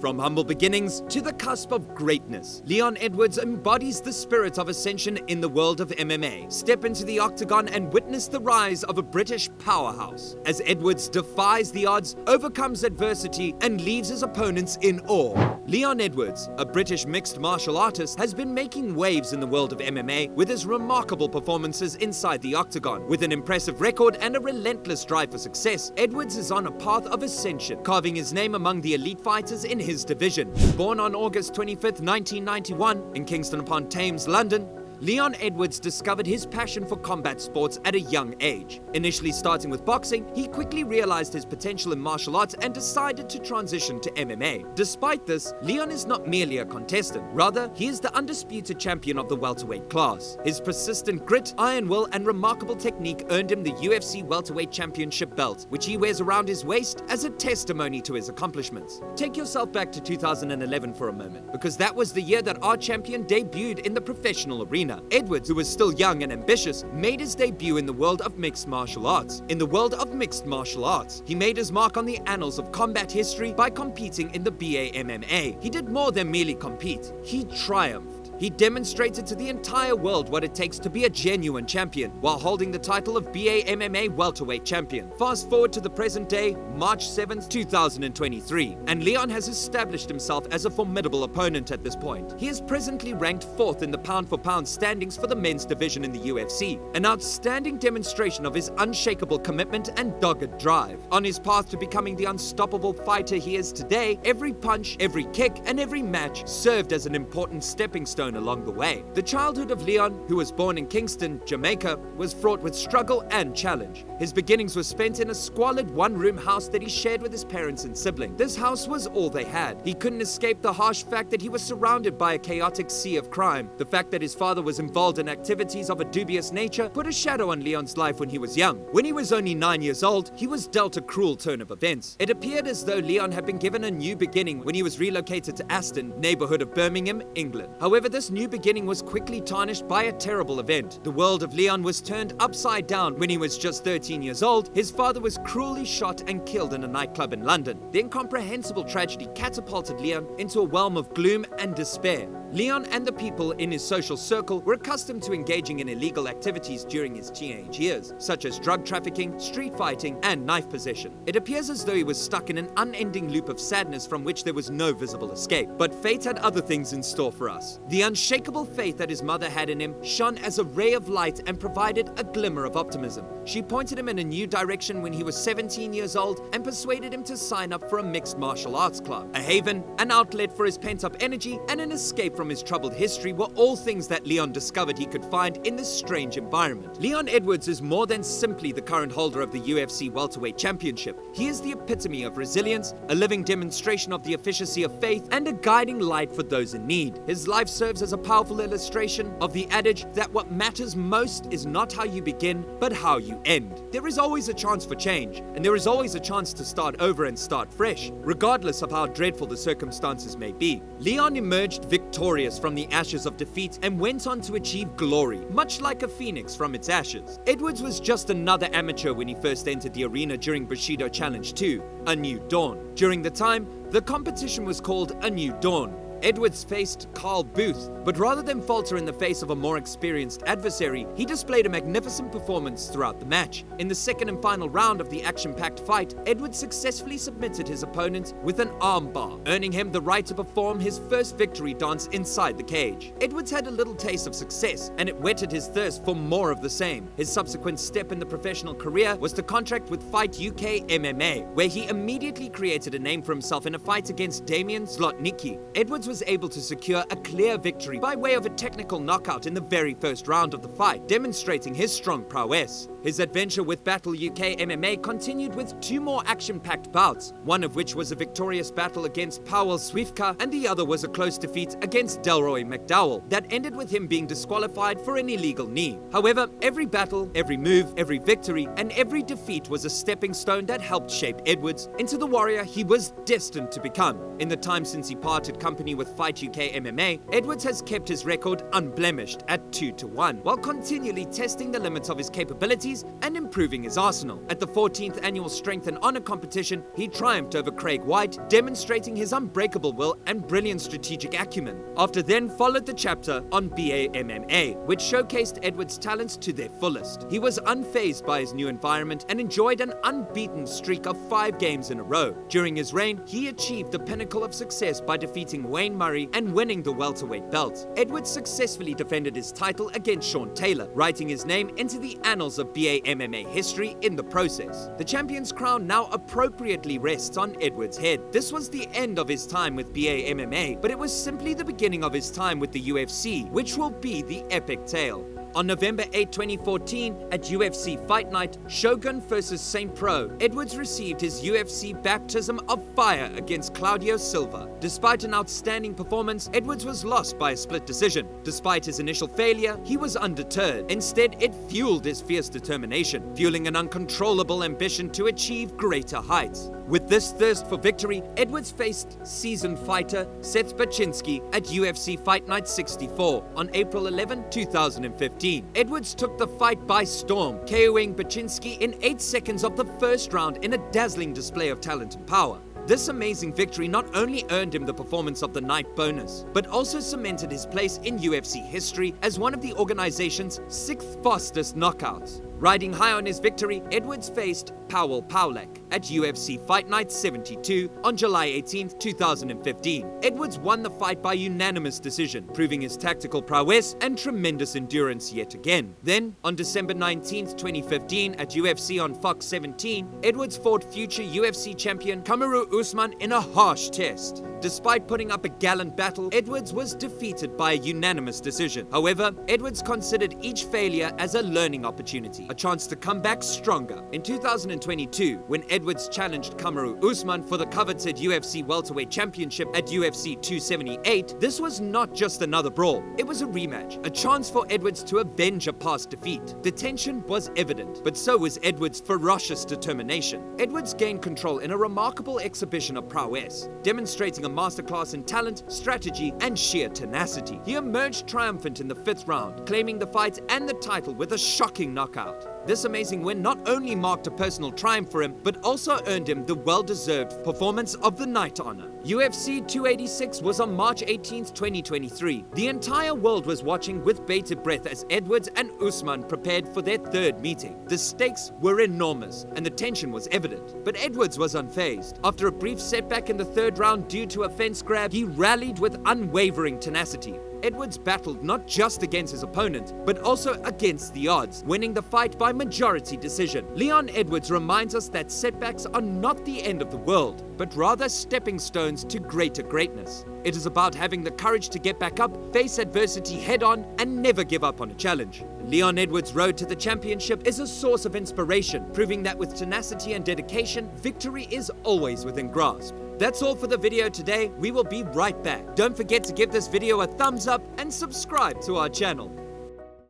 From humble beginnings to the cusp of greatness, Leon Edwards embodies the spirit of ascension in the world of MMA. Step into the Octagon and witness the rise of a British powerhouse, as Edwards defies the odds, overcomes adversity, and leaves his opponents in awe. Leon Edwards, a British mixed martial artist, has been making waves in the world of MMA with his remarkable performances inside the Octagon. With an impressive record and a relentless drive for success, Edwards is on a path of ascension, carving his name among the elite fighters in his division. Born on August 25th, 1991, in Kingston upon Thames, London, Leon Edwards discovered his passion for combat sports at a young age. Initially starting with boxing, he quickly realized his potential in martial arts and decided to transition to MMA. Despite this, Leon is not merely a contestant. Rather, he is the undisputed champion of the welterweight class. His persistent grit, iron will, and remarkable technique earned him the UFC welterweight championship belt, which he wears around his waist as a testimony to his accomplishments. Take yourself back to 2011 for a moment, because that was the year that our champion debuted in the professional arena. Edwards, who was still young and ambitious, made his debut in the world of mixed martial arts. In the world of mixed martial arts, he made his mark on the annals of combat history by competing in the BAMMA. He did more than merely compete. He triumphed. He demonstrated to the entire world what it takes to be a genuine champion, while holding the title of BAMMA welterweight champion. Fast forward to the present day, March 7th, 2023, and Leon has established himself as a formidable opponent at this point. He is presently ranked 4th in the pound-for-pound standings for the men's division in the UFC, an outstanding demonstration of his unshakable commitment and dogged drive. On his path to becoming the unstoppable fighter he is today, every punch, every kick, and every match served as an important stepping stone along the way. The childhood of Leon, who was born in Kingston, Jamaica, was fraught with struggle and challenge. His beginnings were spent in a squalid one-room house that he shared with his parents and siblings. This house was all they had. He couldn't escape the harsh fact that he was surrounded by a chaotic sea of crime. The fact that his father was involved in activities of a dubious nature put a shadow on Leon's life when he was young. When he was only 9 years old, he was dealt a cruel turn of events. It appeared as though Leon had been given a new beginning when he was relocated to Aston, neighborhood of Birmingham, England. However, this new beginning was quickly tarnished by a terrible event. The world of Leon was turned upside down when he was just 13 years old. His father was cruelly shot and killed in a nightclub in London. The incomprehensible tragedy catapulted Leon into a realm of gloom and despair. Leon and the people in his social circle were accustomed to engaging in illegal activities during his teenage years, such as drug trafficking, street fighting, and knife possession. It appears as though he was stuck in an unending loop of sadness from which there was no visible escape. But fate had other things in store for us. The unshakable faith that his mother had in him shone as a ray of light and provided a glimmer of optimism. She pointed him in a new direction when he was 17 years old and persuaded him to sign up for a mixed martial arts club. A haven, an outlet for his pent-up energy, and an escape from his troubled history were all things that Leon discovered he could find in this strange environment. Leon Edwards is more than simply the current holder of the UFC welterweight championship. He is the epitome of resilience, a living demonstration of the efficacy of faith, and a guiding light for those in need. His life serves as a powerful illustration of the adage that what matters most is not how you begin, but how you end. There is always a chance for change, and there is always a chance to start over and start fresh, regardless of how dreadful the circumstances may be. Leon emerged victorious from the ashes of defeat and went on to achieve glory, much like a phoenix from its ashes. Edwards was just another amateur when he first entered the arena during Bushido Challenge 2, A New Dawn. During the time, the competition was called A New Dawn. Edwards faced Carl Booth, but rather than falter in the face of a more experienced adversary, he displayed a magnificent performance throughout the match. In the second and final round of the action-packed fight, Edwards successfully submitted his opponent with an armbar, earning him the right to perform his first victory dance inside the cage. Edwards had a little taste of success, and it whetted his thirst for more of the same. His subsequent step in the professional career was to contract with Fight UK MMA, where he immediately created a name for himself in a fight against Damian Zlotnicki. Edwards was able to secure a clear victory by way of a technical knockout in the very first round of the fight, demonstrating his strong prowess. His adventure with Battle UK MMA continued with 2 more action-packed bouts, one of which was a victorious battle against Powell Swiefka, and the other was a close defeat against Delroy McDowell that ended with him being disqualified for an illegal knee. However, every battle, every move, every victory, and every defeat was a stepping stone that helped shape Edwards into the warrior he was destined to become. In the time since he parted company with Fight UK MMA, Edwards has kept his record unblemished at 2-1, while continually testing the limits of his capabilities and improving his arsenal. At the 14th annual Strength and Honor competition, he triumphed over Craig White, demonstrating his unbreakable will and brilliant strategic acumen. After then followed the chapter on BAMMA, which showcased Edwards' talents to their fullest. He was unfazed by his new environment and enjoyed an unbeaten streak of 5 games in a row. During his reign, he achieved the pinnacle of success by defeating Wayne Murray and winning the welterweight belt. Edwards successfully defended his title against Sean Taylor, writing his name into the annals of BAMMA history in the process. The champion's crown now appropriately rests on Edwards' head. This was the end of his time with BAMMA, but it was simply the beginning of his time with the UFC, which will be the epic tale. On November 8, 2014, at UFC Fight Night, Shogun vs. St. Pro, Edwards received his UFC baptism of fire against Claudio Silva. Despite an outstanding performance, Edwards was lost by a split decision. Despite his initial failure, he was undeterred. Instead, it fueled his fierce determination, fueling an uncontrollable ambition to achieve greater heights. With this thirst for victory, Edwards faced seasoned fighter Seth Baczynski at UFC Fight Night 64 on April 11, 2015. Edwards took the fight by storm, KOing Baczynski in 8 seconds of the first round in a dazzling display of talent and power. This amazing victory not only earned him the Performance of the Night bonus, but also cemented his place in UFC history as one of the organization's 6th fastest knockouts. Riding high on his victory, Edwards faced Powell Pawlak at UFC Fight Night 72 on July 18, 2015. Edwards won the fight by unanimous decision, proving his tactical prowess and tremendous endurance yet again. Then, on December 19, 2015 at UFC on Fox 17, Edwards fought future UFC champion Kamaru Usman in a harsh test. Despite putting up a gallant battle, Edwards was defeated by a unanimous decision. However, Edwards considered each failure as a learning opportunity, a chance to come back stronger. In 2022, when Edwards challenged Kamaru Usman for the coveted UFC welterweight championship at UFC 278, this was not just another brawl, it was a rematch, a chance for Edwards to avenge a past defeat. The tension was evident, but so was Edwards' ferocious determination. Edwards gained control in a remarkable exhibition of prowess, demonstrating a masterclass in talent, strategy, and sheer tenacity. He emerged triumphant in the 5th round, claiming the fight and the title with a shocking knockout. This amazing win not only marked a personal triumph for him, but also earned him the well-deserved Performance of the Night honor. UFC 286 was on March 18, 2023. The entire world was watching with bated breath as Edwards and Usman prepared for their 3rd meeting. The stakes were enormous, and the tension was evident, but Edwards was unfazed. After a brief setback in the 3rd round due to a fence grab, he rallied with unwavering tenacity. Edwards battled not just against his opponent, but also against the odds, winning the fight by majority decision. Leon Edwards reminds us that setbacks are not the end of the world, but rather stepping stones to greater greatness. It is about having the courage to get back up, face adversity head on, and never give up on a challenge. Leon Edwards' road to the championship is a source of inspiration, proving that with tenacity and dedication, victory is always within grasp. That's all for the video today. We will be right back. Don't forget to give this video a thumbs up and subscribe to our channel.